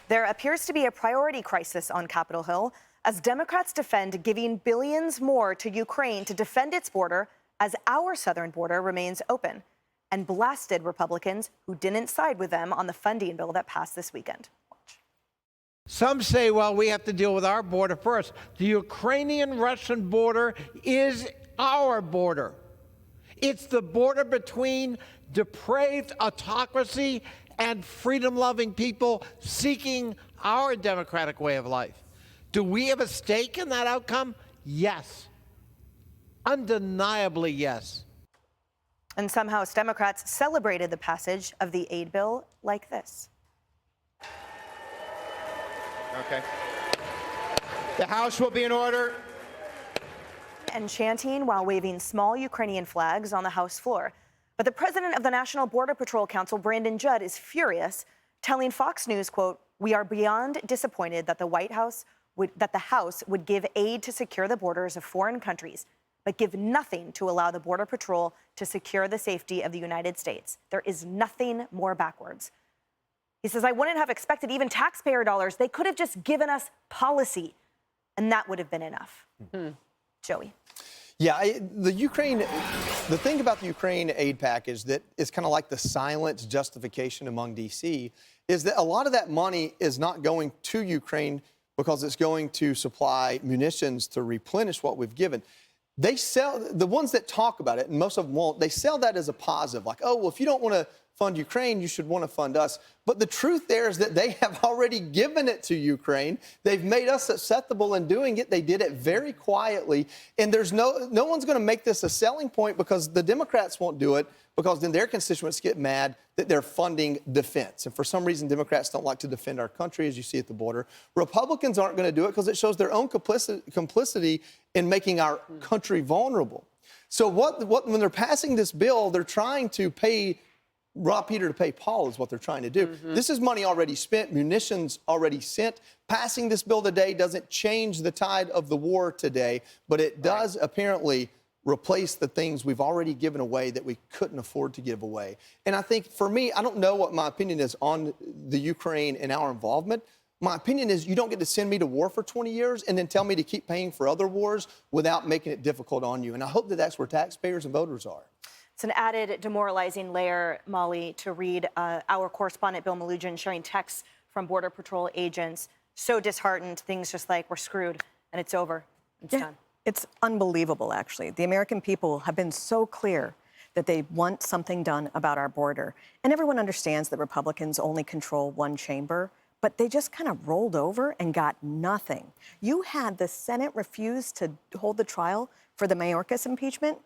There appears to be a priority crisis on Capitol Hill as Democrats defend giving billions more to Ukraine to defend its border as our southern border remains open, and blasted Republicans who didn't side with them on the funding bill that passed this weekend. Some say, well, we have to deal with our border first. The Ukrainian-Russian border is our border. It's the border between depraved autocracy and freedom-loving people seeking our democratic way of life. Do we have a stake in that outcome? Yes. Undeniably, yes. And some House Democrats celebrated the passage of the aid bill like this. Okay. The House will be in order. And chanting while waving small Ukrainian flags on the House floor. But the president of the National Border Patrol Council, Brandon Judd, is furious, telling Fox News, quote, "We are beyond disappointed that the House would give aid to secure the borders of foreign countries, but give nothing to allow the Border Patrol to secure the safety of the United States. There is nothing more backwards." He says, "I wouldn't have expected even taxpayer dollars. They could have just given us policy, and that would have been enough." Joey. Yeah, the thing about the Ukraine aid package that is kind of like the silent justification among D.C. is that a lot of that money is not going to Ukraine because it's going to supply munitions to replenish what we've given. They sell, the ones that talk about it, and most of them won't, they sell that as a positive, like, oh, well, if you don't want to fund Ukraine, you should want to fund us. But the truth there is that they have already given it to Ukraine. They've made us acceptable in doing it. They did it very quietly. And there's no one's going to make this a selling point because the Democrats won't do it because then their constituents get mad that they're funding defense. And for some reason, Democrats don't like to defend our country, as you see at the border. Republicans aren't going to do it because it shows their own complicity in making our country vulnerable. So when they're passing this bill, they're trying to rob Peter to pay Paul is what they're trying to do. This is money already spent, munitions already sent. Passing this bill today doesn't change the tide of the war today, but it does apparently replace the things we've already given away that we couldn't afford to give away. And I think for me, I don't know what my opinion is on the Ukraine and our involvement. My opinion is you don't get to send me to war for 20 years and then tell me to keep paying for other wars without making it difficult on you. And I hope that that's where taxpayers and voters are. It's an added demoralizing layer, Molly, to read our correspondent Bill Malugin sharing texts from Border Patrol agents, so disheartened, things just like, we're screwed, and it's over, it's done. It's unbelievable, actually. The American people have been so clear that they want something done about our border. And everyone understands that Republicans only control one chamber, but they just kind of rolled over and got nothing. You had the Senate refuse to hold the trial for the Mayorkas impeachment,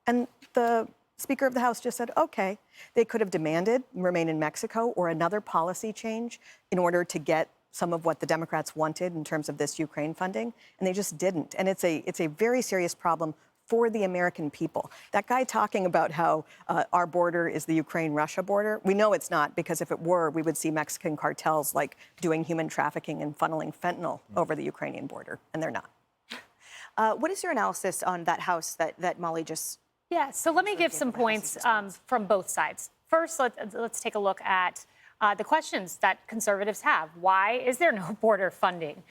and the Speaker of the House just said, okay. They could have demanded remain in Mexico or another policy change in order to get some of what the Democrats wanted in terms of this Ukraine funding, and they just didn't. And it's a very serious problem for the American people. That guy talking about how our border is the Ukraine-Russia border, we know it's not, because if it were, we would see Mexican cartels like doing human trafficking and funneling fentanyl over the Ukrainian border, and they're not. What is your analysis on that House that Molly just... Yeah, so let me give some points from both sides. First, let's take a look at the questions that conservatives have. Why is there no border funding?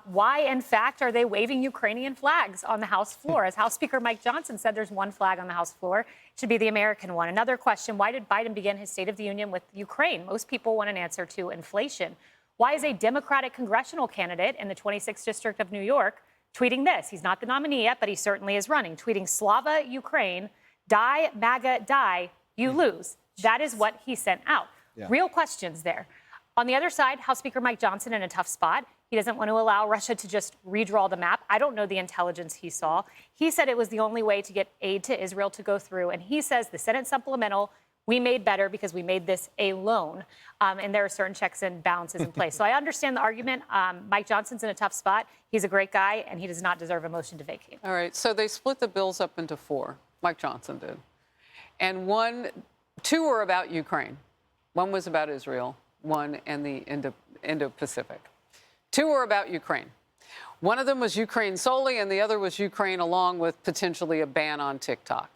Why, in fact, are they waving Ukrainian flags on the House floor? As House Speaker Mike Johnson said, there's one flag on the House floor. It should be the American one. Another question, why did Biden begin his State of the Union with Ukraine? Most people want an answer to inflation. Why is a Democratic congressional candidate in the 26th District of New York tweeting this? He's not the nominee yet, but he certainly is running. Tweeting, Slava Ukraine, die, MAGA, die, you lose. That is what he sent out. Yeah. Real questions there. On the other side, House Speaker Mike Johnson in a tough spot. He doesn't want to allow Russia to just redraw the map. I don't know the intelligence he saw. He said it was the only way to get aid to Israel to go through. And he says the Senate supplemental, we made better because we made this a loan. And there are certain checks and balances in place. So I understand the argument. Mike Johnson's in a tough spot. He's a great guy, and he does not deserve a motion to vacate. All right. So they split the bills up into four. Mike Johnson did. And two were about Ukraine. One was about Israel, one and the Indo-Pacific. Two were about Ukraine. One of them was Ukraine solely, and the other was Ukraine along with potentially a ban on TikTok.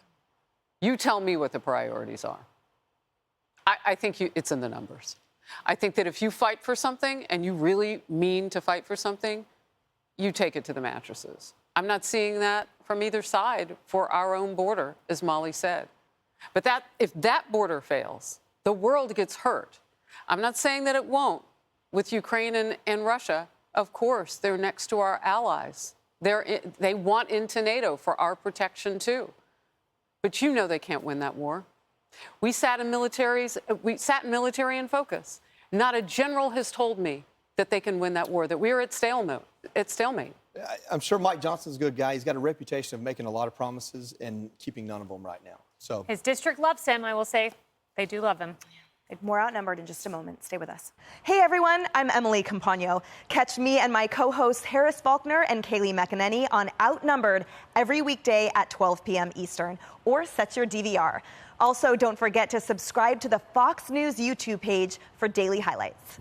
You tell me what the priorities are. I think it's in the numbers. I think that if you fight for something and you really mean to fight for something, you take it to the mattresses. I'm not seeing that from either side for our own border, as Molly said. But if that border fails, the world gets hurt. I'm not saying that it won't. With Ukraine and Russia, of course, they're next to our allies. They want into NATO for our protection, too. But you know they can't win that war. We sat in military in focus. Not a general has told me that they can win that war, that we are at stalemate. I'm sure Mike Johnson's a good guy. He's got a reputation of making a lot of promises and keeping none of them right now. So His district loves him, I will say. They do love him. More Outnumbered in just a moment. Stay with us. Hey, everyone. I'm Emily Campagno. Catch me and my co-hosts Harris Faulkner and Kaylee McEnany on Outnumbered every weekday at 12 p.m. Eastern, or set your DVR. Also, don't forget to subscribe to the Fox News YouTube page for daily highlights.